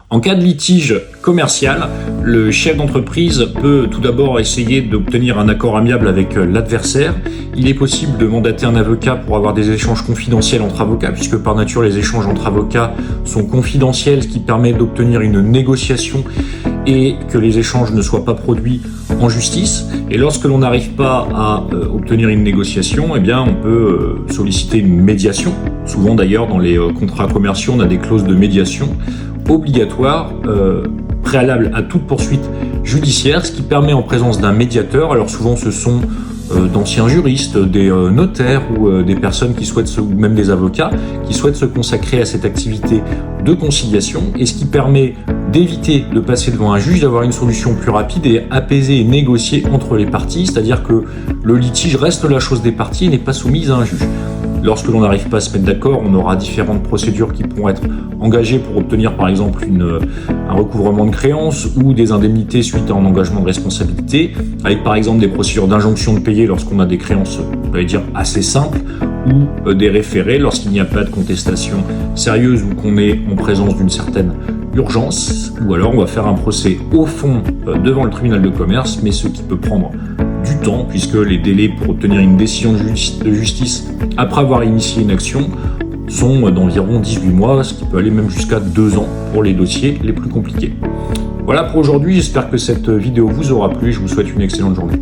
En cas de litige commercial, le chef d'entreprise peut tout d'abord essayer d'obtenir un accord amiable avec l'adversaire. Il est possible de mandater un avocat pour avoir des échanges confidentiels entre avocats, puisque par nature les échanges entre avocats sont confidentiels, ce qui permet d'obtenir une négociation et que les échanges ne soient pas produits en justice. Et lorsque l'on n'arrive pas à obtenir une négociation, eh bien, on peut solliciter une médiation. Souvent d'ailleurs dans les contrats commerciaux, on a des clauses de médiation obligatoires, préalables à toute poursuite judiciaire, ce qui permet en présence d'un médiateur, alors souvent ce sont d'anciens juristes, des notaires ou des personnes qui souhaitent, ou même des avocats, qui souhaitent se consacrer à cette activité de conciliation, et ce qui permet d'éviter de passer devant un juge, d'avoir une solution plus rapide et apaisée et négociée entre les parties, c'est-à-dire que le litige reste la chose des parties et n'est pas soumise à un juge. Lorsque l'on n'arrive pas à se mettre d'accord, on aura différentes procédures qui pourront être engagées pour obtenir par exemple un recouvrement de créances ou des indemnités suite à un engagement de responsabilité, avec par exemple des procédures d'injonction de payer lorsqu'on a des créances, on va dire, assez simples, ou des référés lorsqu'il n'y a pas de contestation sérieuse ou qu'on est en présence d'une certaine urgence, ou alors on va faire un procès au fond devant le tribunal de commerce, mais ce qui peut prendre du temps, puisque les délais pour obtenir une décision de justice après avoir initié une action sont d'environ 18 mois, ce qui peut aller même jusqu'à 2 ans pour les dossiers les plus compliqués. Voilà pour aujourd'hui, j'espère que cette vidéo vous aura plu, je vous souhaite une excellente journée.